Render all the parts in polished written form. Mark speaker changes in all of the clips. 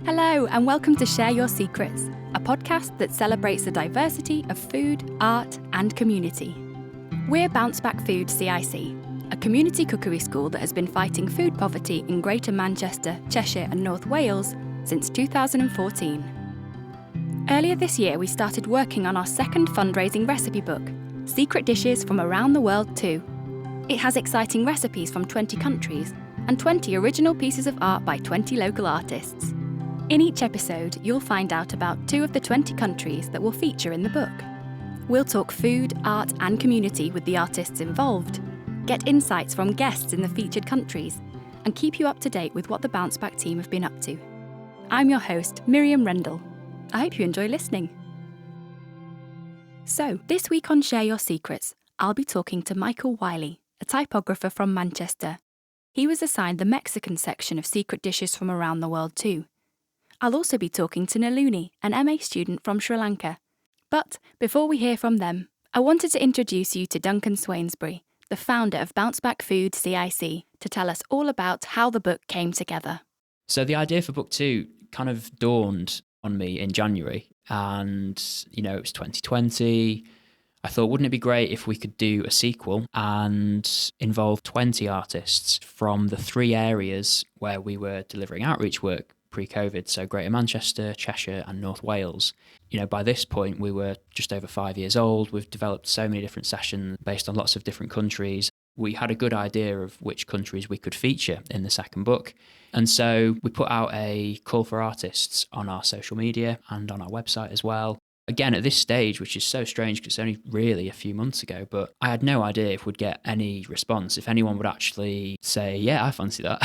Speaker 1: Hello, and welcome to Share Your Secrets, a podcast that celebrates the diversity of food, art, and community. We're Bounceback Food CIC, a community cookery school that has been fighting food poverty in Greater Manchester, Cheshire, and North Wales since 2014. Earlier this year, we started working on our second fundraising recipe book, Secret Dishes from Around the World Too. It has exciting recipes from 20 countries and 20 original pieces of art by 20 local artists. In each episode, you'll find out about 2 of the 20 countries that will feature in the book. We'll talk food, art, and community with the artists involved, get insights from guests in the featured countries, and keep you up to date with what the Bounceback team have been up to. I'm your host, Miriam Rendell. I hope you enjoy listening. So, this week on Share Your Secrets, I'll be talking to Michael Wylie, a typographer from Manchester. He was assigned the Mexican section of Secret Dishes from Around the World Too. I'll also be talking to Neluni, an MA student from Sri Lanka. But before we hear from them, I wanted to introduce you to Duncan Swainsbury, the founder of Bounceback Food CIC, to tell us all about how the book came together.
Speaker 2: So the idea for book 2 kind of dawned on me in January, and it was 2020. I thought, wouldn't it be great if we could do a sequel and involve 20 artists from the 3 areas where we were delivering outreach work pre-COVID, so Greater Manchester, Cheshire and North Wales. By this point we were just over 5 years old. We've developed so many different sessions based on lots of different countries. We had a good idea of which countries we could feature in the second book. And so we put out a call for artists on our social media and on our website as well. Again, at this stage, which is so strange because it's only really a few months ago, but I had no idea if we'd get any response, if anyone would actually say, yeah, I fancy that.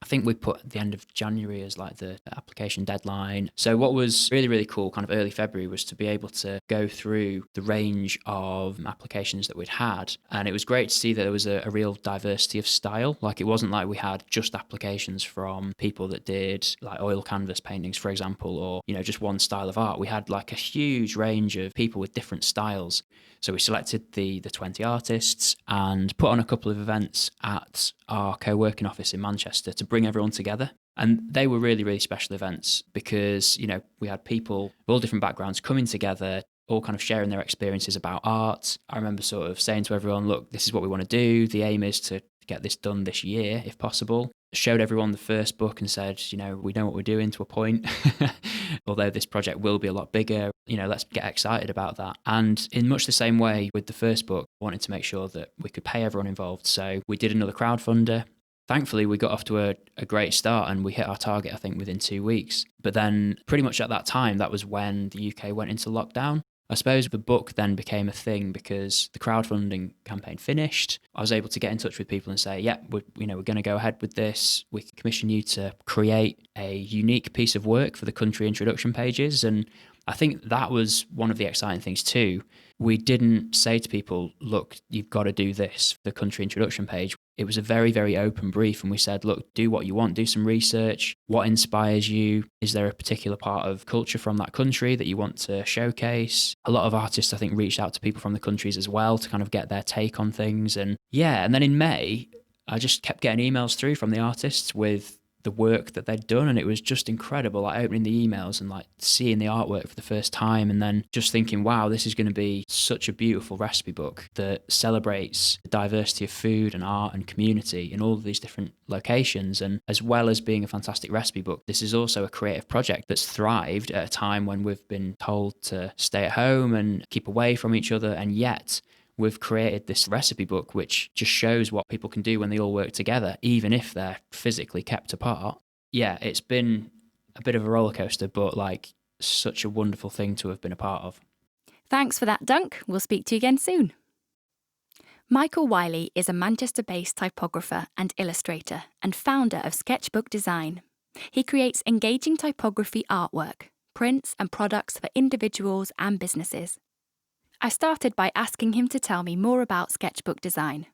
Speaker 2: I think we put the end of January as like the application deadline. So what was really, really cool kind of early February was to be able to go through the range of applications that we'd had. And it was great to see that there was a real diversity of style. Like it wasn't like we had just applications from people that did like oil canvas paintings, for example, or, just one style of art. We had like a huge range of people with different styles. So we selected the 20 artists and put on a couple of events at our co-working office in Manchester to bring everyone together. And they were really, really special events because, we had people of all different backgrounds coming together, all kind of sharing their experiences about art. I remember sort of saying to everyone, look, this is what we want to do. The aim is to get this done this year, if possible. Showed everyone the first book and said, we know what we're doing to a point. Although this project will be a lot bigger, let's get excited about that. And in much the same way with the first book, I wanted to make sure that we could pay everyone involved. So we did another crowdfunder. Thankfully, we got off to a great start and we hit our target, I think, within 2 weeks. But then pretty much at that time, that was when the UK went into lockdown. I suppose the book then became a thing because the crowdfunding campaign finished. I was able to get in touch with people and say, yeah, we're going to go ahead with this. We can commission you to create a unique piece of work for the country introduction pages. And I think that was one of the exciting things too. We didn't say to people, look, you've got to do this for the country introduction page. It was a very, very open brief. And we said, look, do what you want, do some research. What inspires you? Is there a particular part of culture from that country that you want to showcase? A lot of artists, I think, reached out to people from the countries as well to kind of get their take on things. And then in May, I just kept getting emails through from the artists with the work that they'd done, and it was just incredible, like opening the emails and like seeing the artwork for the first time and then just thinking, wow, this is going to be such a beautiful recipe book that celebrates the diversity of food and art and community in all of these different locations. And as well as being a fantastic recipe book, this is also a creative project that's thrived at a time when we've been told to stay at home and keep away from each other, and yet we've created this recipe book which just shows what people can do when they all work together, even if they're physically kept apart. Yeah, it's been a bit of a roller coaster, but like such a wonderful thing to have been a part of.
Speaker 1: Thanks for that, Dunk. We'll speak to you again soon. Michael Wylie is a Manchester-based typographer and illustrator and founder of Sketchbook Design. He creates engaging typography artwork, prints and products for individuals and businesses. I started by asking him to tell me more about Sketchbook Design.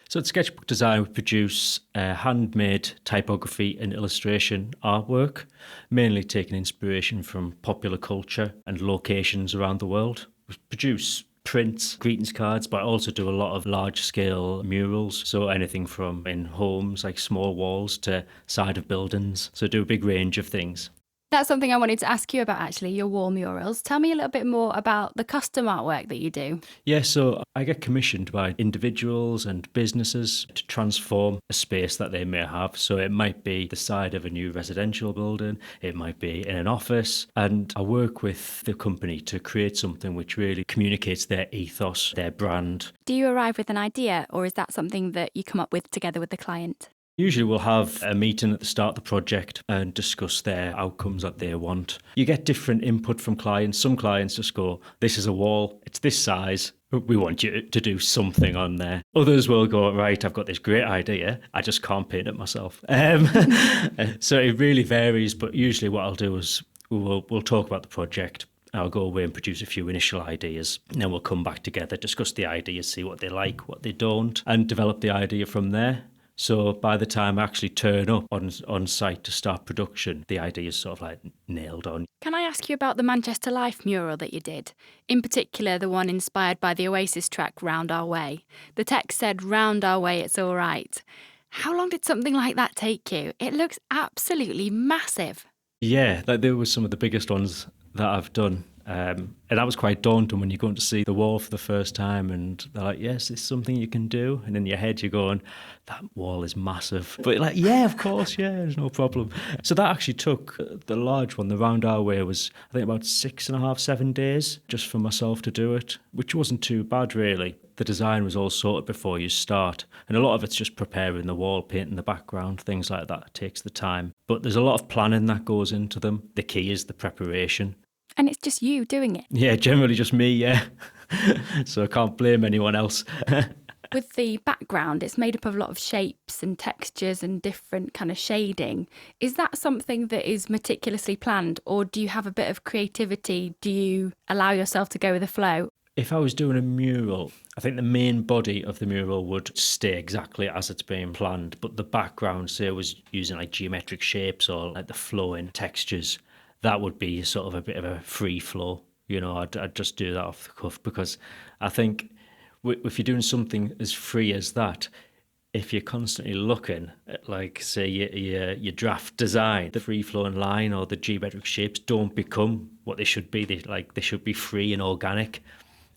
Speaker 3: So at Sketchbook Design, we produce handmade typography and illustration artwork, mainly taking inspiration from popular culture and locations around the world. We produce prints, greetings cards, but I also do a lot of large-scale murals. So anything from in homes, like small walls, to side of buildings. So I do a big range of things.
Speaker 1: That's something I wanted to ask you about, actually, your wall murals. Tell me a little bit more about the custom artwork that you do.
Speaker 3: Yeah, so I get commissioned by individuals and businesses to transform a space that they may have. So it might be the side of a new residential building, it might be in an office, and I work with the company to create something which really communicates their ethos, their brand.
Speaker 1: Do you arrive with an idea, or is that something that you come up with together with the client?
Speaker 3: Usually we'll have a meeting at the start of the project and discuss their outcomes that they want. You get different input from clients. Some clients just go, this is a wall, it's this size, we want you to do something on there. Others will go, right, I've got this great idea, I just can't paint it myself. So it really varies, but usually what I'll do is we'll talk about the project. I'll go away and produce a few initial ideas, and then we'll come back together, discuss the ideas, see what they like, what they don't, and develop the idea from there. So by the time I actually turn up on site to start production, the idea is sort of like nailed on.
Speaker 1: Can I ask you about the Manchester Life mural that you did? In particular, the one inspired by the Oasis track Round Our Way. The text said, round our way, it's all right. How long did something like that take you? It looks absolutely massive.
Speaker 3: Yeah, there were some of the biggest ones that I've done. And that was quite daunting when you're going to see the wall for the first time and they're like, yes, it's something you can do. And in your head you're going, that wall is massive. But like, yeah, of course, yeah, there's no problem. So that actually took, the large one, the Round Our Way, was I think about 6.5, 7 days just for myself to do it, which wasn't too bad really. The design was all sorted before you start. And a lot of it's just preparing the wall, painting the background, things like that. It takes the time. But there's a lot of planning that goes into them. The key is the preparation.
Speaker 1: And it's just you doing it.
Speaker 3: Yeah, generally just me, yeah. So I can't blame anyone else.
Speaker 1: With the background, it's made up of a lot of shapes and textures and different kind of shading. Is that something that is meticulously planned, or do you have a bit of creativity? Do you allow yourself to go with the flow?
Speaker 3: If I was doing a mural, I think the main body of the mural would stay exactly as it's been planned, but the background, say I was using like geometric shapes or like the flowing textures, that would be sort of a bit of a free flow. You know, I'd just do that off the cuff, because I think if you're doing something as free as that, if you're constantly looking at, like, say, your draft design, the free-flowing line or the geometric shapes don't become what they should be. They should be free and organic.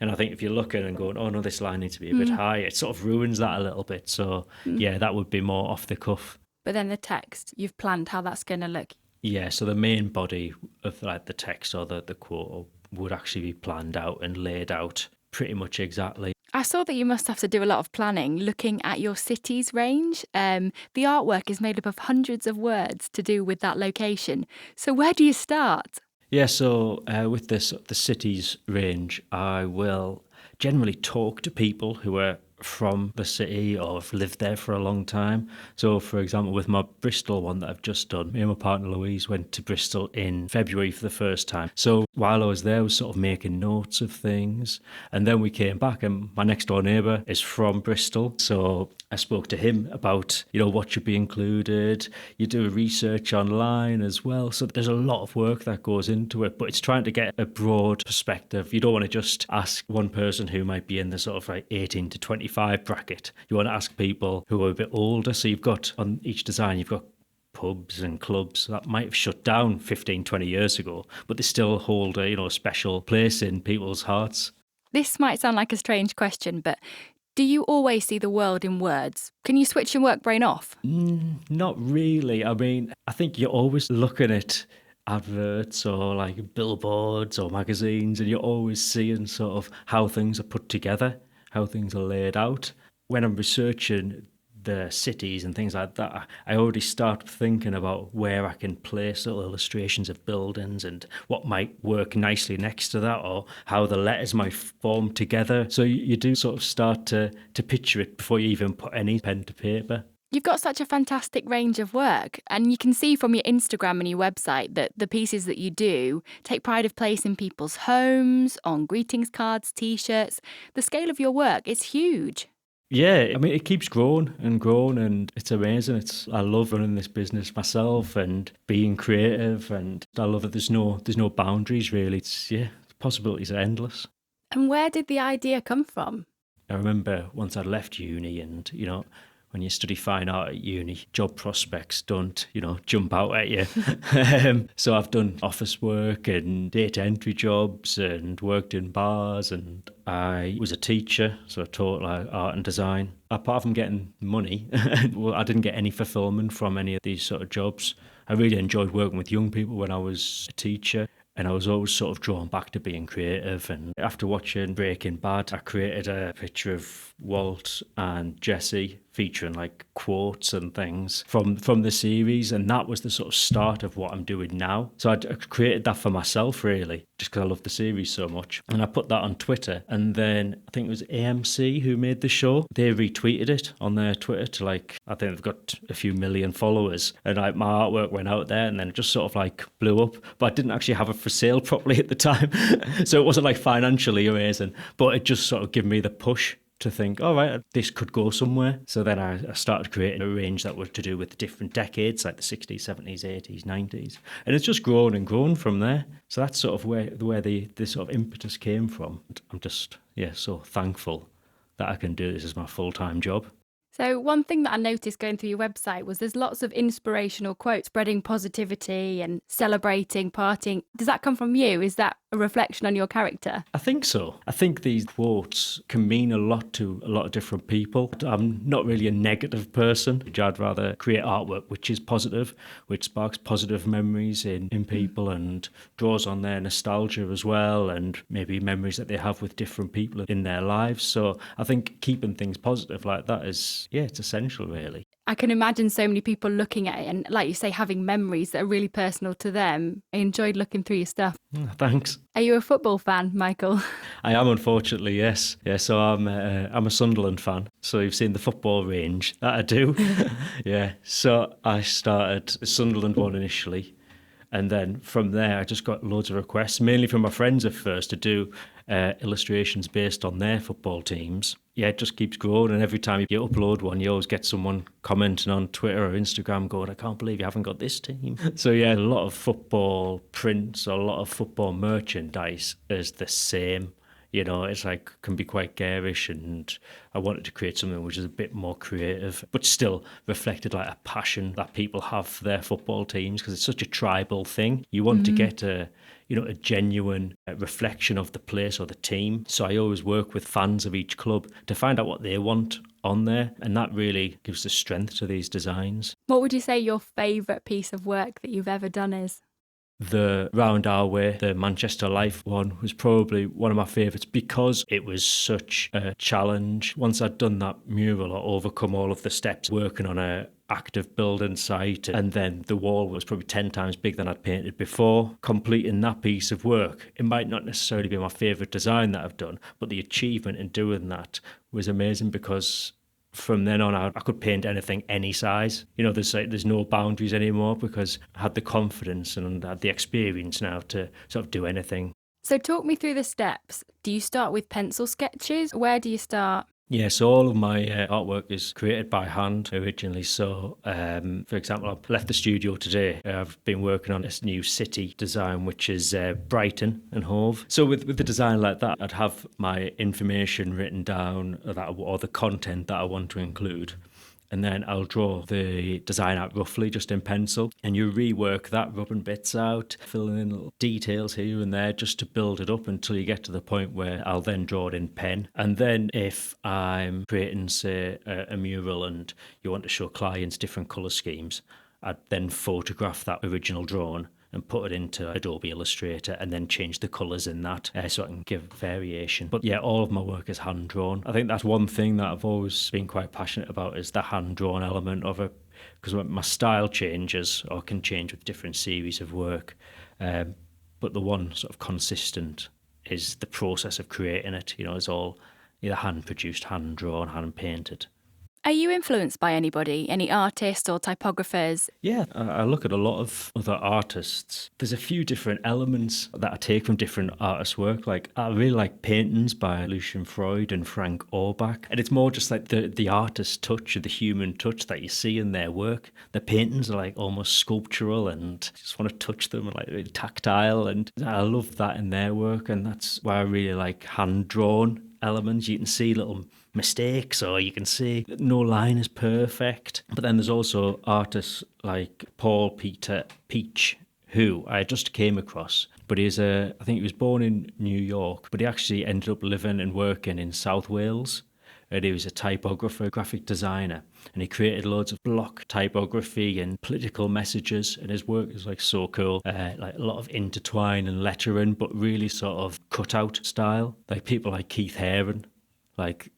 Speaker 3: And I think if you're looking and going, oh no, this line needs to be a bit high, it sort of ruins that a little bit. So yeah, that would be more off the cuff.
Speaker 1: But then the text, you've planned how that's going to look.
Speaker 3: Yeah, so the main body of like the text or the quote would actually be planned out and laid out pretty much exactly.
Speaker 1: I saw that you must have to do a lot of planning looking at your city's range. The artwork is made up of hundreds of words to do with that location. So where do you start?
Speaker 3: Yeah, so with the cities range, I will generally talk to people who are from the city or have lived there for a long time. So, for example, with my Bristol one that I've just done, me and my partner Louise went to Bristol in February for the first time. So while I was there, I was sort of making notes of things. And then we came back, and my next door neighbour is from Bristol. So I spoke to him about, you know, what should be included. You do research online as well. So there's a lot of work that goes into it, but it's trying to get a broad perspective. You don't want to just ask one person who might be in the sort of like 18 to 25 bracket. You want to ask people who are a bit older. So you've got, on each design, you've got pubs and clubs that might have shut down 15, 20 years ago, but they still hold a special place in people's hearts.
Speaker 1: This might sound like a strange question, but do you always see the world in words? Can you switch your work brain off?
Speaker 3: Not really. I mean, I think you're always looking at adverts or like billboards or magazines, and you're always seeing sort of how things are put together, how things are laid out. When I'm researching the cities and things like that, I already start thinking about where I can place little illustrations of buildings and what might work nicely next to that, or how the letters might form together. So you do sort of start to picture it before you even put any pen to paper.
Speaker 1: You've got such a fantastic range of work, and you can see from your Instagram and your website that the pieces that you do take pride of place in people's homes, on greetings cards, T-shirts. The scale of your work is huge.
Speaker 3: Yeah, I mean, it keeps growing, and it's amazing. I love running this business myself and being creative, and I love that there's no boundaries really. The possibilities are endless.
Speaker 1: And where did the idea come from?
Speaker 3: I remember once I'd left uni and, when you study fine art at uni, job prospects don't, jump out at you. So I've done office work and data entry jobs and worked in bars, and I was a teacher, so I taught like art and design. Apart from getting money, well, I didn't get any fulfillment from any of these sort of jobs. I really enjoyed working with young people when I was a teacher. And I was always sort of drawn back to being creative. And after watching Breaking Bad, I created a picture of Walt and Jesse featuring like quotes and things from the series. And that was the sort of start of what I'm doing now. So I created that for myself, really, just because I love the series so much. And I put that on Twitter. And then I think it was AMC who made the show. They retweeted it on their Twitter to I think they've got a few million followers. And my artwork went out there and then it just sort of blew up. But I didn't actually have it for sale properly at the time. So it wasn't financially amazing. But it just sort of gave me the push to think, all right, this could go somewhere. So then I started creating a range that was to do with different decades, like the 60s, 70s, 80s, 90s. And it's just grown and grown from there. So that's sort of where the sort of impetus came from. I'm just, so thankful that I can do this as my full-time job.
Speaker 1: So one thing that I noticed going through your website was there's lots of inspirational quotes, spreading positivity and celebrating, partying. Does that come from you? Is that a reflection on your character?
Speaker 3: I think so. I think these quotes can mean a lot to a lot of different people. I'm not really a negative person. I'd rather create artwork which is positive, which sparks positive memories in people and draws on their nostalgia as well, and maybe memories that they have with different people in their lives. So I think keeping things positive like that is, it's essential, really.
Speaker 1: I can imagine so many people looking at it and, like you say, having memories that are really personal to them. I enjoyed looking through your stuff.
Speaker 3: Thanks.
Speaker 1: Are you a football fan, Michael?
Speaker 3: I am, unfortunately, yes. Yeah, so I'm a Sunderland fan. So you've seen the football range that I do. Yeah, so I started the Sunderland one initially. And then from there, I just got loads of requests, mainly from my friends at first, to do illustrations based on their football teams. Yeah, it just keeps growing, and every time you upload one, you always get someone commenting on Twitter or Instagram going, I can't believe you haven't got this team. So yeah, a lot of football prints, a lot of football merchandise is the same. It's can be quite garish, and I wanted to create something which is a bit more creative, but still reflected like a passion that people have for their football teams, because it's such a tribal thing. You want to get a genuine reflection of the place or the team. So I always work with fans of each club to find out what they want on there, and that really gives the strength to these designs.
Speaker 1: What would you say your favourite piece of work that you've ever done is?
Speaker 3: The Round Our Way, the Manchester Life one, was probably one of my favourites because it was such a challenge. Once I'd done that mural or overcome all of the steps working on a active building site, and then the wall was probably 10 times bigger than I'd painted before, completing that piece of work, it might not necessarily be my favourite design that I've done, but the achievement in doing that was amazing, because from then on, I could paint anything, any size. There's no boundaries anymore, because I had the confidence and had the experience now to sort of do anything.
Speaker 1: So talk me through the steps. Do you start with pencil sketches? Where do you start?
Speaker 3: Yeah, so all of my artwork is created by hand originally. So, for example, I've left the studio today. I've been working on this new city design, which is Brighton and Hove. So with the design like that, I'd have my information written down, or the content that I want to include. And then I'll draw the design out roughly just in pencil, and you rework that, rubbing bits out, filling in little details here and there just to build it up until you get to the point where I'll then draw it in pen. And then if I'm creating, say, a mural and you want to show clients different colour schemes, I'd then photograph that original drawing and put it into Adobe Illustrator and then change the colours in that so I can give variation. But yeah, all of my work is hand-drawn. I think that's one thing that I've always been quite passionate about, is the hand-drawn element of it, because my style changes or can change with different series of work. But the one sort of consistent is the process of creating it. It's all either hand-produced, hand-drawn, hand-painted.
Speaker 1: Are you influenced by anybody, any artists or typographers?
Speaker 3: Yeah, I look at a lot of other artists. There's a few different elements that I take from different artists' work. Like, I really like paintings by Lucian Freud and Frank Orbach. And it's more just like the artist's touch, the human touch that you see in their work. The paintings are like almost sculptural and you just want to touch them, like really tactile. And I love that in their work. And that's why I really like hand-drawn elements. You can see little mistakes, or you can see that no line is perfect. But then there's also artists like Paul Peter Peach, who I just came across. But I think he was born in New York, but he actually ended up living and working in South Wales. And he was a typographer, graphic designer, and he created loads of block typography and political messages. And his work is like so cool, like a lot of intertwine and lettering, but really sort of cutout style. Like people like Keith Haring, like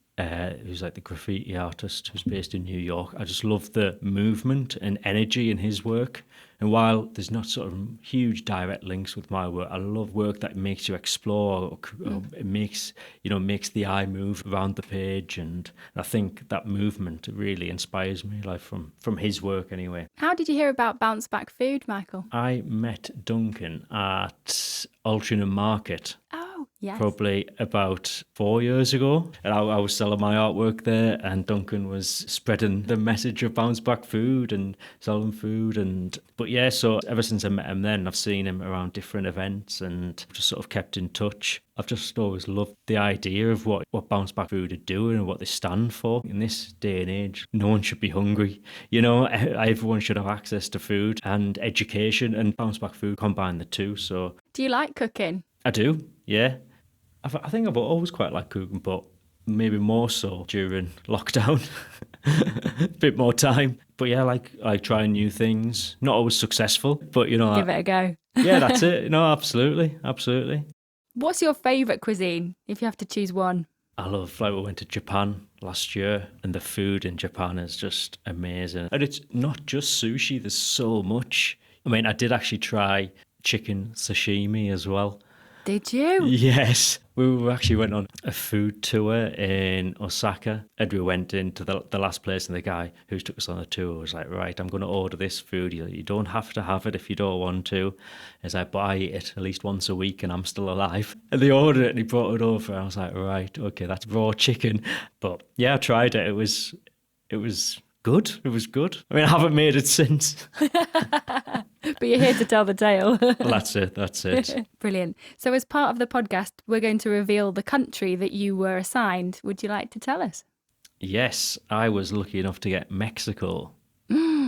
Speaker 3: who's like the graffiti artist who's based in New York. I just love the movement and energy in his work. And while there's not sort of huge direct links with my work, I love work that makes you explore. Or it makes the eye move around the page, and I think that movement really inspires me, like from his work anyway.
Speaker 1: How did you hear about Bounceback Food, Michael?
Speaker 3: I met Duncan at Altrincham Market.
Speaker 1: Oh, yes.
Speaker 3: Probably about 4 years ago. And I was selling my artwork there, and Duncan was spreading the message of Bounceback Food and selling food. But yeah, so ever since I met him then, I've seen him around different events and just sort of kept in touch. I've just always loved the idea of what Bounceback Food are doing and what they stand for. In this day and age, no one should be hungry. You know, everyone should have access to food and education, and Bounceback Food combine the two. So,
Speaker 1: do you like cooking?
Speaker 3: I do, yeah. I think I've always quite liked cooking, but maybe more so during lockdown. A bit more time. But yeah, I like trying new things. Not always successful, but you know.
Speaker 1: Give it a go.
Speaker 3: Yeah, that's it. No, absolutely.
Speaker 1: What's your favourite cuisine, if you have to choose one?
Speaker 3: I love, like, we went to Japan last year, and the food in Japan is just amazing. And it's not just sushi, there's so much. I mean, I did actually try chicken sashimi as well.
Speaker 1: Did you?
Speaker 3: Yes. We actually went on a food tour in Osaka, and we went into the last place, and the guy who took us on the tour was like, right, I'm going to order this food. You don't have to have it if you don't want to. He's like, but I eat it at least once a week and I'm still alive. And they ordered it and he brought it over, and I was like, right, okay, that's raw chicken. But yeah, I tried it. It was good. It was good. I mean, I haven't made it since.
Speaker 1: But you're here to tell the tale.
Speaker 3: Well, that's it.
Speaker 1: Brilliant. So as part of the podcast, we're going to reveal the country that you were assigned. Would you like to tell us?
Speaker 3: Yes, I was lucky enough to get Mexico.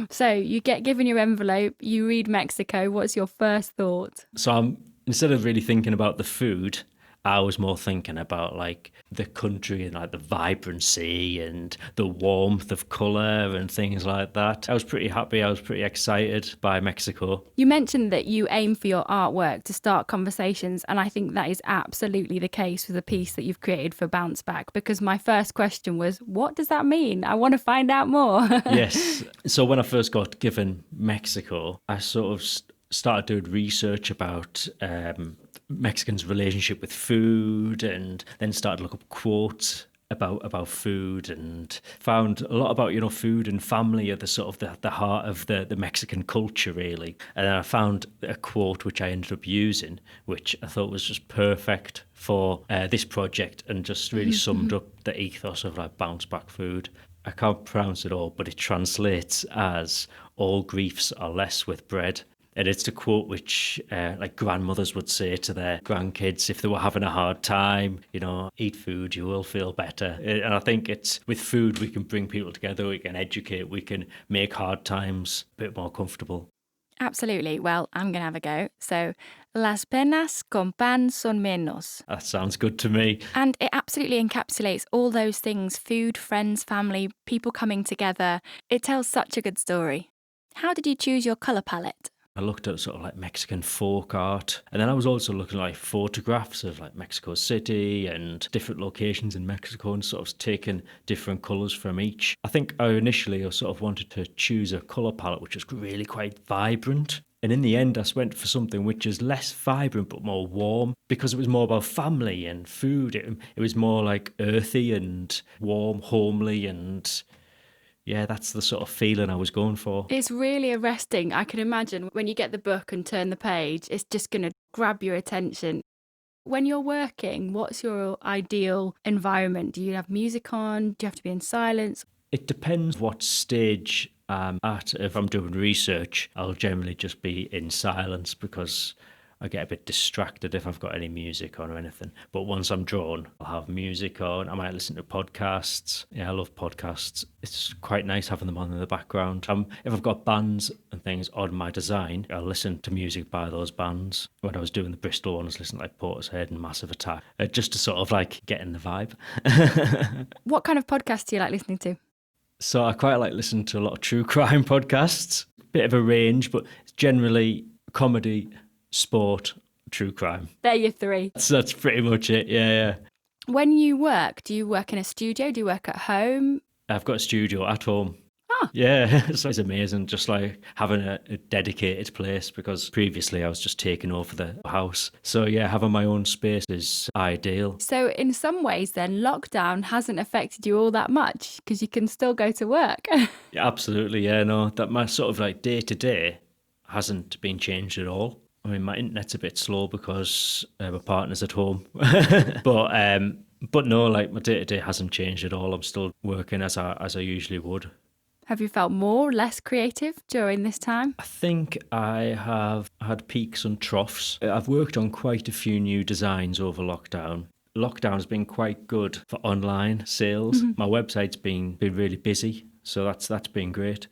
Speaker 1: So you get given your envelope, you read Mexico. What's your first thought?
Speaker 3: So instead of really thinking about the food, I was more thinking about like the country and like the vibrancy and the warmth of colour and things like that. I was pretty happy. I was pretty excited by Mexico.
Speaker 1: You mentioned that you aim for your artwork to start conversations, and I think that is absolutely the case with the piece that you've created for Bounceback, because my first question was, what does that mean? I want to find out more.
Speaker 3: Yes. So when I first got given Mexico, I sort of started doing research about Mexicans' relationship with food, and then started to look up quotes about food, and found a lot about, food and family are the sort of the heart of the Mexican culture, really. And then I found a quote which I ended up using, which I thought was just perfect for this project, and just really summed up the ethos of like Bounceback Food. I can't pronounce it all, but it translates as "all griefs are less with bread." And it's a quote which like grandmothers would say to their grandkids if they were having a hard time, eat food, you will feel better. And I think it's with food we can bring people together, we can educate, we can make hard times a bit more comfortable.
Speaker 1: Absolutely. Well, I'm going to have a go. So, las penas con pan son menos.
Speaker 3: That sounds good to me.
Speaker 1: And it absolutely encapsulates all those things: food, friends, family, people coming together. It tells such a good story. How did you choose your colour palette?
Speaker 3: I looked at sort of like Mexican folk art, and then I was also looking at like photographs of like Mexico City and different locations in Mexico, and sort of taking different colours from each. I think I initially sort of wanted to choose a colour palette which was really quite vibrant. And in the end, I went for something which is less vibrant but more warm, because it was more about family and food. It was more like earthy and warm, homely, and yeah, that's the sort of feeling I was going for.
Speaker 1: It's really arresting. I can imagine when you get the book and turn the page, it's just going to grab your attention. When you're working, what's your ideal environment? Do you have music on? Do you have to be in silence?
Speaker 3: It depends what stage I'm at. If I'm doing research, I'll generally just be in silence because I get a bit distracted if I've got any music on or anything. But once I'm drawn, I'll have music on. I might listen to podcasts. Yeah, I love podcasts. It's quite nice having them on in the background. If I've got bands and things on my design, I'll listen to music by those bands. When I was doing the Bristol ones, listening to like Portishead and Massive Attack, just to sort of like get in the vibe.
Speaker 1: What kind of podcasts do you like listening to?
Speaker 3: So I quite like listening to a lot of true crime podcasts. Bit of a range, but it's generally comedy, sport, true crime.
Speaker 1: They're your three.
Speaker 3: So that's pretty much it, yeah.
Speaker 1: When you work, do you work in a studio? Do you work at home?
Speaker 3: I've got a studio at home.
Speaker 1: Ah.
Speaker 3: Yeah, so it's amazing just like having a dedicated place because previously I was just taking over the house. So yeah, having my own space is ideal.
Speaker 1: So in some ways then, lockdown hasn't affected you all that much because you can still go to work.
Speaker 3: Yeah, absolutely, yeah, no, that my sort of like day to day hasn't been changed at all. I mean, my internet's a bit slow because my partner's at home. But no, like my day-to-day hasn't changed at all. I'm still working as I usually would.
Speaker 1: Have you felt more or less creative during this time?
Speaker 3: I think I have had peaks and troughs. I've worked on quite a few new designs over lockdown. Lockdown has been quite good for online sales. Mm-hmm. My website's been really busy, so that's been great.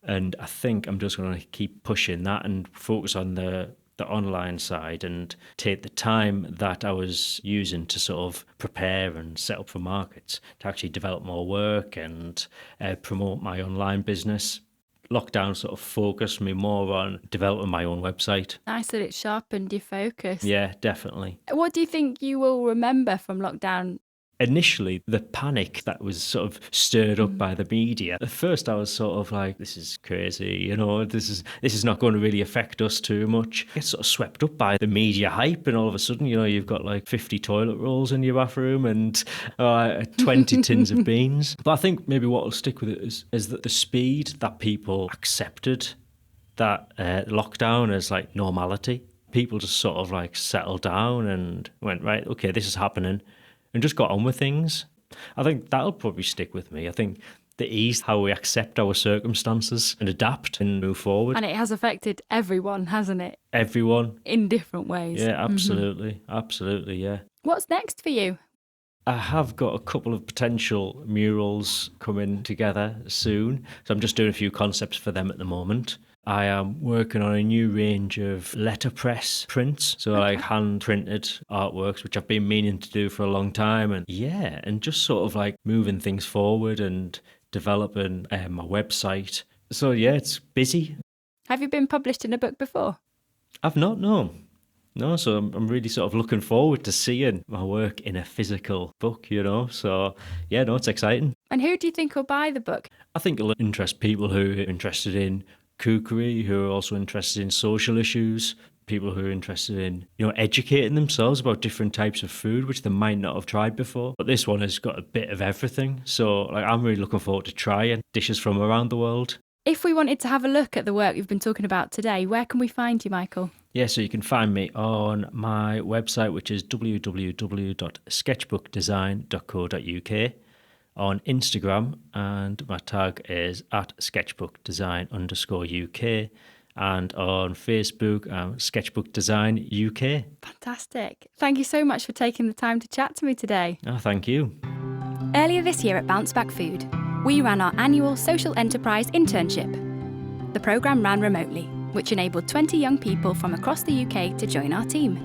Speaker 3: And I think I'm just going to keep pushing that and focus on the online side and take the time that I was using to sort of prepare and set up for markets to actually develop more work and promote my online business. Lockdown sort of focused me more on developing my own website.
Speaker 1: Nice that it sharpened your focus.
Speaker 3: Yeah, definitely.
Speaker 1: What do you think you will remember from lockdown?
Speaker 3: Initially, the panic that was sort of stirred up by the media. At first, I was sort of like, this is crazy, you know, this is not going to really affect us too much. I get sort of swept up by the media hype, and all of a sudden, you know, you've got like 50 toilet rolls in your bathroom and 20 tins of beans. But I think maybe what will stick with it is that the speed that people accepted that lockdown as like normality. People just sort of like settled down and went, right, okay, this is happening. And just got on with things. I think that'll probably stick with me. I think the ease, how we accept our circumstances and adapt and move forward.
Speaker 1: And it has affected everyone, hasn't it?
Speaker 3: Everyone.
Speaker 1: In different ways.
Speaker 3: Yeah, absolutely. Mm-hmm. Absolutely, yeah.
Speaker 1: What's next for you?
Speaker 3: I have got a couple of potential murals coming together soon. So I'm just doing a few concepts for them at the moment. I am working on a new range of letterpress prints, so like hand-printed artworks, which I've been meaning to do for a long time. And yeah, and just sort of like moving things forward and developing my website. So yeah, it's busy.
Speaker 1: Have you been published in a book before?
Speaker 3: I've not, no. No, so I'm really sort of looking forward to seeing my work in a physical book, you know. So yeah, no, it's exciting.
Speaker 1: And who do you think will buy the book?
Speaker 3: I think it'll interest people who are interested in cookery, who are also interested in social issues, people who are interested in, you know, educating themselves about different types of food, which they might not have tried before. But this one has got a bit of everything. So like, I'm really looking forward to trying dishes from around the world.
Speaker 1: If we wanted to have a look at the work you've been talking about today, where can we find you, Michael?
Speaker 3: Yeah, so you can find me on my website, which is www.sketchbookdesign.co.uk. on Instagram, and my tag is @sketchbookdesign_UK, and on Facebook, Sketchbook Design UK.
Speaker 1: Fantastic. Thank you so much for taking the time to chat to me today.
Speaker 3: Oh, thank you.
Speaker 1: Earlier this year at Bounceback Food, we ran our annual social enterprise internship. The programme ran remotely, which enabled 20 young people from across the UK to join our team.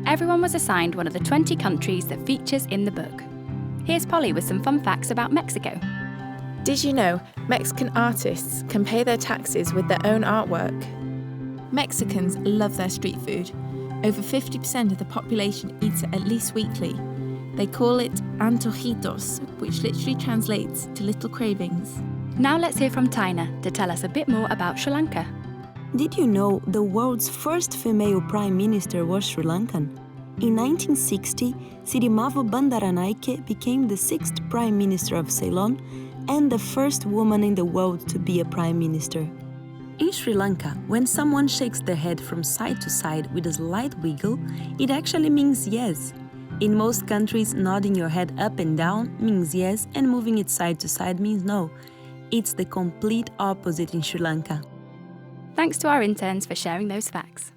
Speaker 1: Everyone was assigned one of the 20 countries that features in the book. Here's Polly with some fun facts about Mexico.
Speaker 4: Did you know Mexican artists can pay their taxes with their own artwork? Mexicans love their street food. Over 50% of the population eats it at least weekly. They call it antojitos, which literally translates to little cravings.
Speaker 1: Now let's hear from Tina to tell us a bit more about Sri Lanka.
Speaker 5: Did you know the world's first female prime minister was Sri Lankan? In 1960, Sirimavo Bandaranaike became the 6th Prime Minister of Ceylon and the first woman in the world to be a prime minister. In Sri Lanka, when someone shakes their head from side to side with a slight wiggle, it actually means yes. In most countries, nodding your head up and down means yes, and moving it side to side means no. It's the complete opposite in Sri Lanka.
Speaker 1: Thanks to our interns for sharing those facts.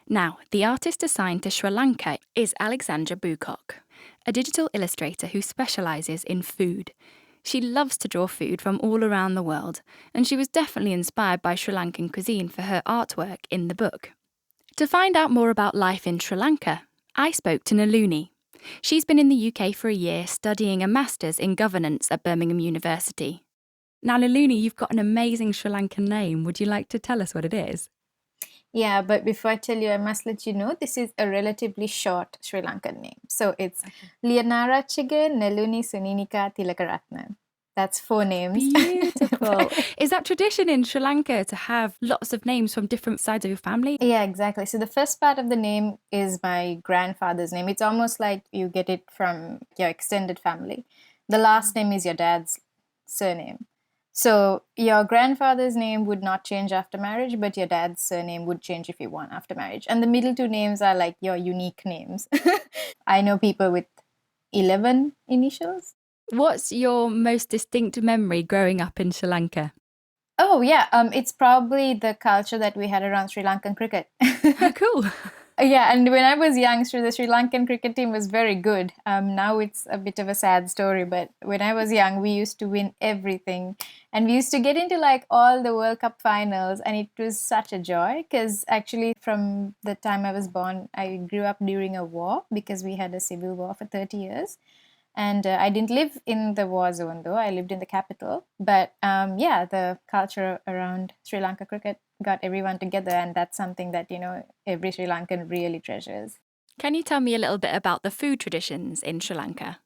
Speaker 1: Now, the artist assigned to Sri Lanka is Alexandra Bucock, a digital illustrator who specialises in food. She loves to draw food from all around the world, and she was definitely inspired by Sri Lankan cuisine for her artwork in the book. To find out more about life in Sri Lanka, I spoke to Neluni. She's been in the UK for a year studying a Master's in Governance at Birmingham University. Now, Neluni, you've got an amazing Sri Lankan name. Would you like to tell us what it is?
Speaker 6: Yeah, but before I tell you, I must let you know this is a relatively short Sri Lankan name. So it's Lianarachiga Neluni Tillekeratne. That's 4 names.
Speaker 1: Beautiful. Is that tradition in Sri Lanka to have lots of names from different sides of your family?
Speaker 6: Yeah, exactly. So the first part of the name is my grandfather's name. It's almost like you get it from your extended family. The last name is your dad's surname. So your grandfather's name would not change after marriage, but your dad's surname would change if you want after marriage. And the middle 2 names are like your unique names. I know people with 11 initials.
Speaker 1: What's your most distinct memory growing up in Sri Lanka?
Speaker 6: Oh, yeah. It's probably the culture that we had around Sri Lankan cricket.
Speaker 1: Cool.
Speaker 6: Yeah, and when I was young, the Sri Lankan cricket team was very good. Now it's a bit of a sad story, but when I was young, we used to win everything. And we used to get into like all the World Cup finals, and it was such a joy because actually from the time I was born, I grew up during a war because we had a civil war for 30 years. And I didn't live in the war zone, though. I lived in the capital. But yeah, the culture around Sri Lanka cricket got everyone together. And that's something that, every Sri Lankan really treasures.
Speaker 1: Can you tell me a little bit about the food traditions in Sri Lanka?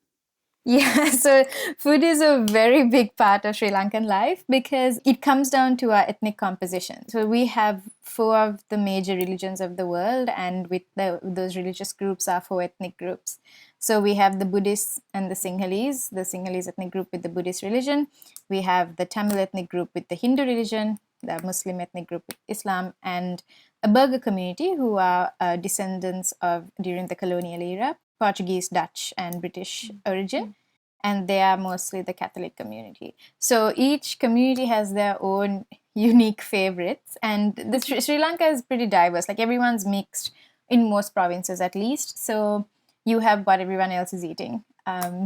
Speaker 6: Yeah, so food is a very big part of Sri Lankan life because it comes down to our ethnic composition. So we have 4 of the major religions of the world, and with those religious groups are 4 ethnic groups. So we have the Buddhists and the Sinhalese ethnic group with the Buddhist religion. We have the Tamil ethnic group with the Hindu religion, the Muslim ethnic group with Islam, and a Burgher community who are descendants of, during the colonial era, Portuguese, Dutch, and British origin, and they are mostly the Catholic community. So each community has their own unique favorites, and the Sri Lanka is pretty diverse. Like everyone's mixed in most provinces, at least. So you have what everyone else is eating.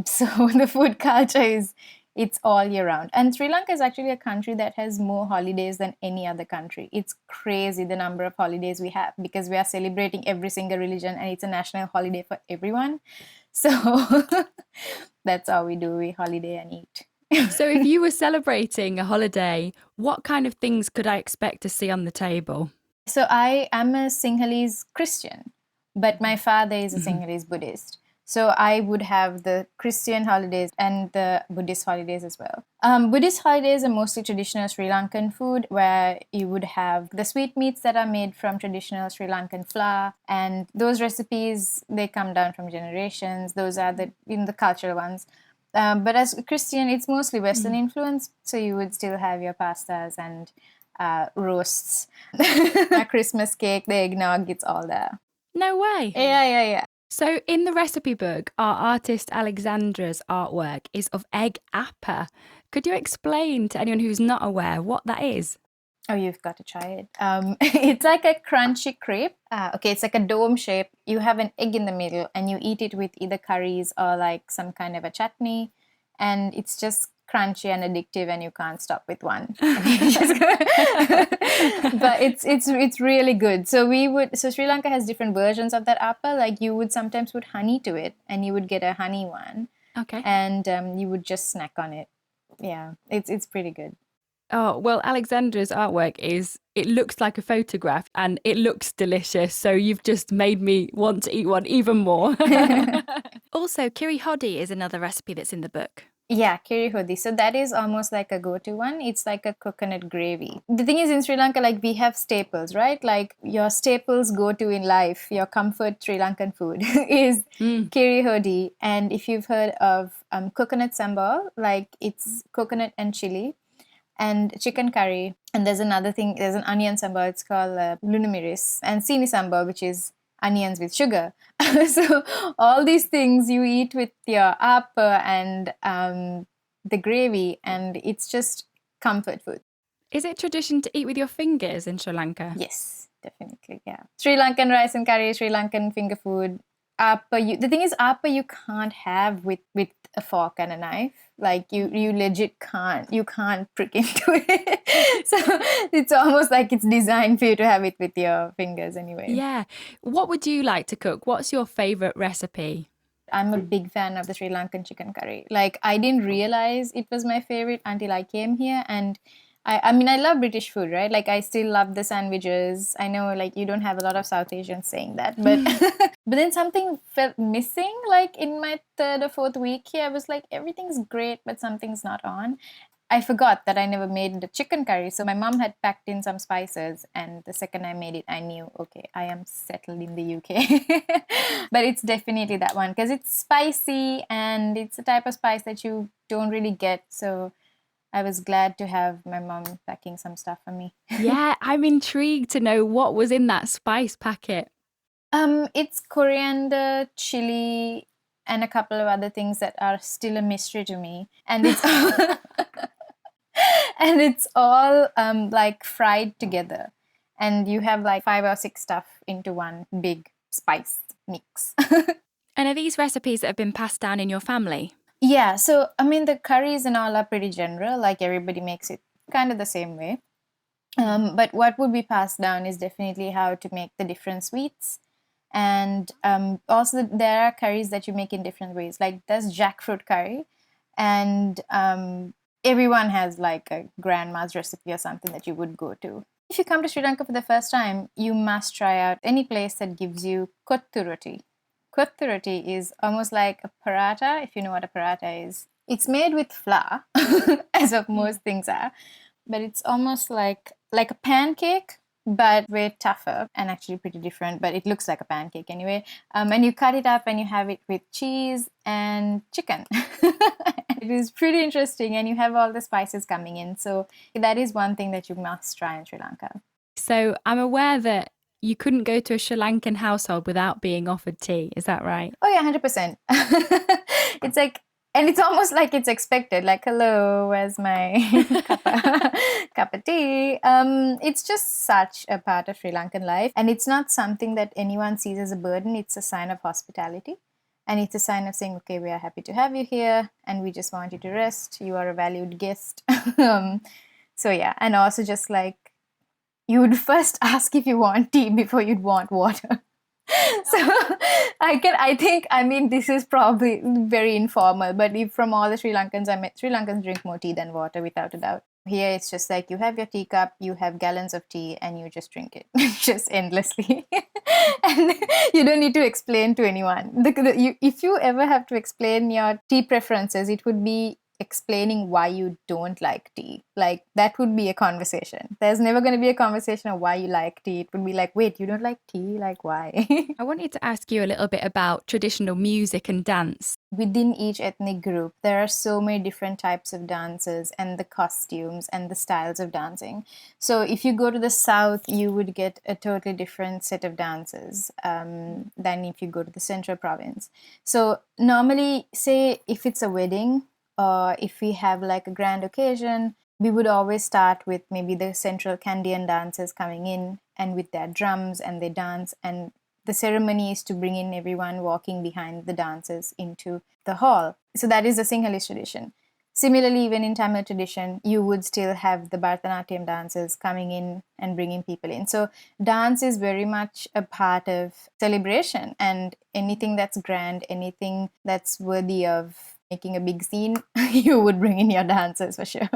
Speaker 6: So the food culture it's all year round. And Sri Lanka is actually a country that has more holidays than any other country. It's crazy the number of holidays we have because we are celebrating every single religion and it's a national holiday for everyone. So that's all we do. We holiday and eat.
Speaker 1: So if you were celebrating a holiday, what kind of things could I expect to see on the table?
Speaker 6: So I am a Sinhalese Christian, but my father is a Sinhalese Buddhist. So I would have the Christian holidays and the Buddhist holidays as well. Buddhist holidays are mostly traditional Sri Lankan food, where you would have the sweetmeats that are made from traditional Sri Lankan flour. And those recipes, they come down from generations. Those are the cultural ones. But as a Christian, it's mostly Western influence. So you would still have your pastas and roasts. A Christmas cake, the eggnog, it's all there.
Speaker 1: No way.
Speaker 6: Yeah.
Speaker 1: So in the recipe book, our artist Alexandra's artwork is of Eggappa. Could you explain to anyone who's not aware what that is?
Speaker 6: Oh, you've got to try it. It's like a crunchy crepe. It's like a dome shape. You have an egg in the middle and you eat it with either curries or like some kind of a chutney. And it's just crunchy and addictive and you can't stop with one. But it's really good. So Sri Lanka has different versions of that appa. Like you would sometimes put honey to it and you would get a honey one.
Speaker 1: Okay.
Speaker 6: And you would just snack on it. Yeah, it's pretty good.
Speaker 1: Oh, well, Alexandra's artwork it looks like a photograph and it looks delicious. So you've just made me want to eat one even more. Also, Kirihodi is another recipe that's in the book.
Speaker 6: Yeah, Kirihodi. So that is almost like a go-to one. It's like a coconut gravy. The thing is, in Sri Lanka, like we have staples, right? Like your staples go-to in life, your comfort Sri Lankan food is Kirihodi. And if you've heard of coconut sambal, like it's coconut and chili and chicken curry. And there's another thing, there's an onion sambal, it's called lunamiris, and sini sambal, which is onions with sugar. So all these things you eat with your appa and the gravy, and it's just comfort food.
Speaker 1: Is it tradition to eat with your fingers in Sri Lanka?
Speaker 6: Yes, definitely, yeah. Sri Lankan rice and curry, Sri Lankan finger food. Appa, the thing is, appa you can't have with a fork and a knife. Like you legit can't. You can't prick into it. So it's almost like it's designed for you to have it with your fingers anyway.
Speaker 1: Yeah. What would you like to cook? What's your favorite recipe?
Speaker 6: I'm a big fan of the Sri Lankan chicken curry. Like I didn't realize it was my favorite until I came here, and I mean, I love British food, right? Like, I still love the sandwiches. I know, like, you don't have a lot of South Asians saying that, but but then something felt missing. Like, in my 3rd or 4th week here, I was like, everything's great, but something's not on. I forgot that I never made the chicken curry. So my mom had packed in some spices, and the second I made it, I knew, okay, I am settled in the UK. But it's definitely that one, because it's spicy, and it's a type of spice that you don't really get. So I was glad to have my mom packing some stuff for me.
Speaker 1: Yeah, I'm intrigued to know what was in that spice packet.
Speaker 6: It's coriander, chili, and a couple of other things that are still a mystery to me. And it's and it's all like fried together. And you have like 5 or 6 stuff into one big spice mix.
Speaker 1: And are these recipes that have been passed down in your family?
Speaker 6: Yeah, so I mean, the curries and all are pretty general, like everybody makes it kind of the same way. But what would be passed down is definitely how to make the different sweets. And also, there are curries that you make in different ways. Like, there's jackfruit curry, and everyone has like a grandma's recipe or something that you would go to. If you come to Sri Lanka for the first time, you must try out any place that gives you kottu roti. Kottu roti is almost like a paratha, if you know what a paratha is. It's made with flour, as of most things are, but it's almost like a pancake, but way tougher and actually pretty different, but it looks like a pancake anyway. And you cut it up and you have it with cheese and chicken. It is pretty interesting, and you have all the spices coming in. So that is one thing that you must try in Sri Lanka.
Speaker 1: So I'm aware that you couldn't go to a Sri Lankan household without being offered tea. Is that right?
Speaker 6: Oh yeah, 100%. It's like, and it's almost like it's expected. Like, hello, where's my cup of tea? It's just such a part of Sri Lankan life, and it's not something that anyone sees as a burden. It's a sign of hospitality, and it's a sign of saying, okay, we are happy to have you here, and we just want you to rest. You are a valued guest. So yeah, and also just like, you would first ask if you want tea before you'd want water. So I think, this is probably very informal, but if from all the Sri Lankans I met, Sri Lankans drink more tea than water, without a doubt. Here it's just like, you have your teacup, you have gallons of tea, and you just drink it just endlessly. And you don't need to explain to anyone. If you ever have to explain your tea preferences, it would be explaining why you don't like tea. Like, that would be a conversation. There's never going to be a conversation of why you like tea. It would be like, wait, you don't like tea? Like, why?
Speaker 1: I wanted to ask you a little bit about traditional music and dance.
Speaker 6: Within each ethnic group, there are so many different types of dances and the costumes and the styles of dancing. So if you go to the south, you would get a totally different set of dances than if you go to the central province. So normally, say if it's a wedding, or if we have like a grand occasion, we would always start with maybe the central Kandyan dancers coming in, and with their drums, and they dance, and the ceremony is to bring in everyone walking behind the dancers into the hall. So that is the Sinhalese tradition. Similarly, even in Tamil tradition, you would still have the Bharatanatyam dancers coming in and bringing people in. So dance is very much a part of celebration, and anything that's grand, anything that's worthy of making a big scene, you would bring in your dancers for sure.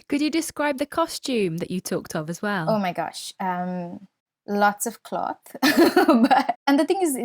Speaker 6: Could
Speaker 1: you describe the costume that you talked of as well?
Speaker 6: Oh my gosh. lots of cloth. And the thing is,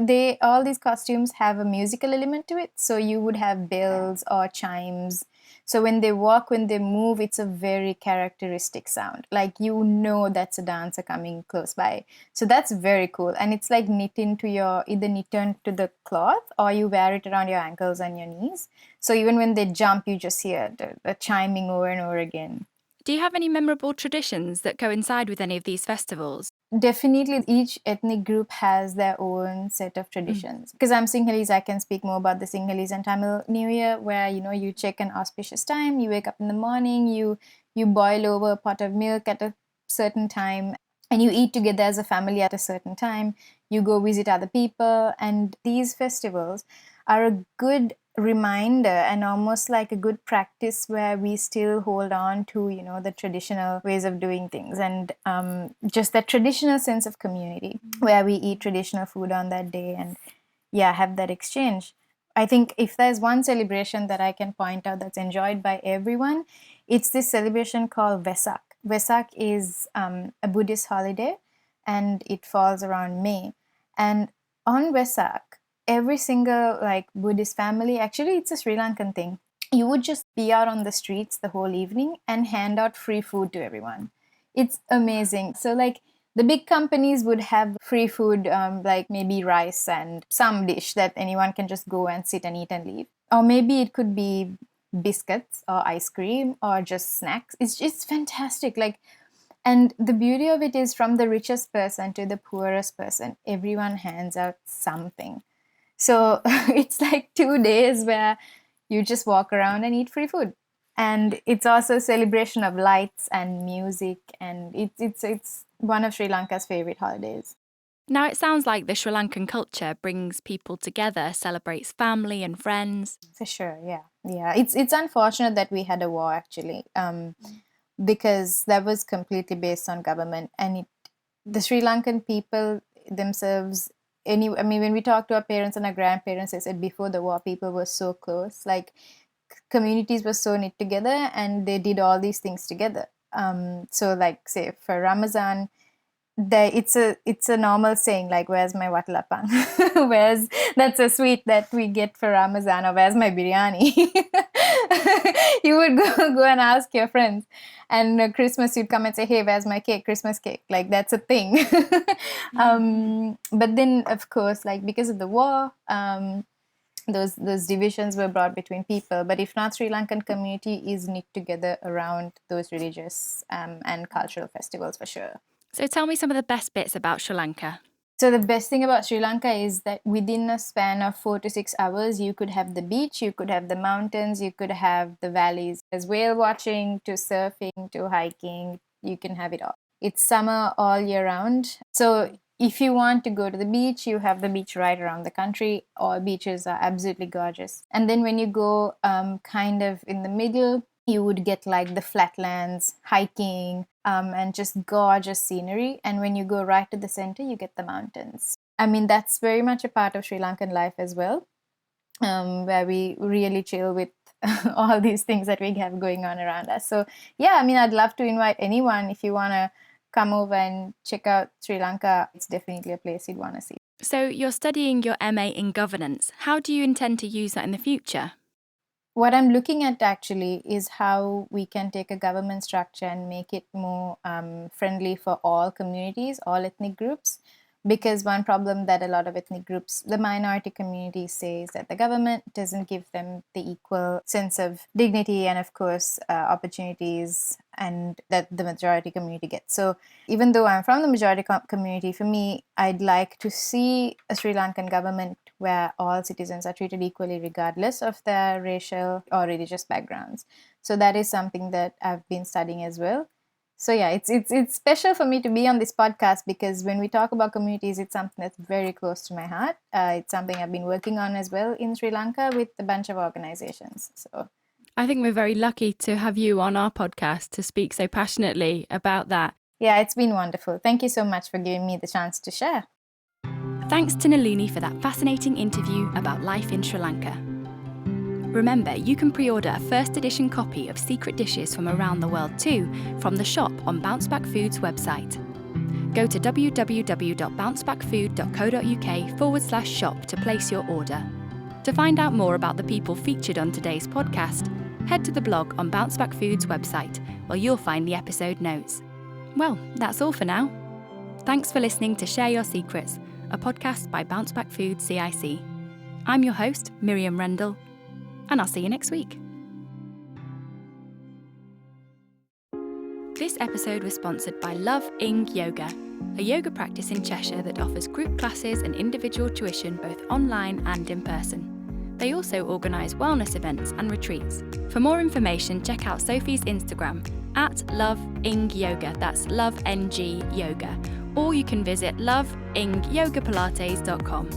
Speaker 6: all these costumes have a musical element to it. So you would have bells or chimes. So when they walk, when they move, it's a very characteristic sound. Like, you know that's a dancer coming close by. So that's very cool. And it's like either knit into the cloth, or you wear it around your ankles and your knees. So even when they jump, you just hear the chiming over and over again.
Speaker 1: Do you have any memorable traditions that coincide with any of these festivals?
Speaker 6: Definitely, each ethnic group has their own set of traditions. Because I'm Sinhalese, I can speak more about the Sinhalese and Tamil New Year, where, you check an auspicious time, you wake up in the morning, you boil over a pot of milk at a certain time, and you eat together as a family at a certain time. You go visit other people, and these festivals are a good reminder and almost like a good practice where we still hold on to the traditional ways of doing things, and just that traditional sense of community where we eat traditional food on that day and have that exchange. I think if there's one celebration that I can point out that's enjoyed by everyone, it's this celebration called Vesak. Vesak is a Buddhist holiday, and it falls around May. And on Vesak, every single Buddhist family, actually it's a Sri Lankan thing, you would just be out on the streets the whole evening and hand out free food to everyone. It's amazing. So the big companies would have free food, like maybe rice and some dish that anyone can just go and sit and eat and leave. Or maybe it could be biscuits or ice cream or just snacks. It's fantastic. And the beauty of it is, from the richest person to the poorest person, everyone hands out something. So it's 2 days where you just walk around and eat free food. And it's also a celebration of lights and music, and it's one of Sri Lanka's favorite holidays.
Speaker 1: Now, it sounds like the Sri Lankan culture brings people together, celebrates family and friends.
Speaker 6: For sure, yeah. It's unfortunate that we had a war, actually, because that was completely based on government, and the Sri Lankan people themselves. When we talk to our parents and our grandparents, they said before the war, people were so close. Communities were so knit together, and they did all these things together. So say for Ramazan, it's a normal saying, where's my watalapang? That's a sweet that we get for Ramazan, or where's my biryani? You would go and ask your friends. And Christmas, you'd come and say, hey, where's my cake? Christmas cake. That's a thing. But then, of course, because of the war, those divisions were brought between people. But if not, Sri Lankan community is knit together around those religious and cultural festivals, for sure.
Speaker 1: So tell me some of the best bits about Sri Lanka.
Speaker 6: So the best thing about Sri Lanka is that within a span of 4 to 6 hours, you could have the beach, you could have the mountains, you could have the valleys. There's whale watching, to surfing, to hiking, you can have it all. It's summer all year round. So if you want to go to the beach, you have the beach right around the country. All beaches are absolutely gorgeous. And then when you go kind of in the middle, you would get the flatlands, hiking, and just gorgeous scenery. And when you go right to the center, you get the mountains. That's very much a part of Sri Lankan life as well, where we really chill with all these things that we have going on around us. So I'd love to invite anyone, if you want to come over and check out Sri Lanka. It's definitely a place you'd want to see.
Speaker 1: So you're studying your MA in governance. How do you intend to use that in the future?
Speaker 6: What I'm looking at actually is how we can take a government structure and make it more friendly for all communities, all ethnic groups. Because one problem that a lot of ethnic groups, the minority communities, say is that the government doesn't give them the equal sense of dignity and, of course, opportunities and that the majority community gets. So even though I'm from the majority community, for me, I'd like to see a Sri Lankan government where all citizens are treated equally regardless of their racial or religious backgrounds. So that is something that I've been studying as well. So it's special for me to be on this podcast, because when we talk about communities, it's something that's very close to my heart. It's something I've been working on as well in Sri Lanka with a bunch of organizations. So
Speaker 1: I think we're very lucky to have you on our podcast to speak so passionately about that.
Speaker 6: Yeah, it's been wonderful. Thank you so much for giving me the chance to share.
Speaker 1: Thanks to Neluni for that fascinating interview about life in Sri Lanka. Remember, you can pre-order a first edition copy of Secret Dishes from Around the World too from the shop on Bounceback Food's website. Go to www.bouncebackfood.co.uk/shop to place your order. To find out more about the people featured on today's podcast, head to the blog on Bounceback Food's website, where you'll find the episode notes. Well, that's all for now. Thanks for listening to Share Your Secrets, a podcast by Bounceback Food CIC. I'm your host, Miriam Rendell, and I'll see you next week. This episode was sponsored by Love Ing Yoga, a yoga practice in Cheshire that offers group classes and individual tuition both online and in person. They also organise wellness events and retreats. For more information, check out Sophie's Instagram @LoveIngYoga, that's LoveNG Yoga, or you can visit loveingyogapalates.com.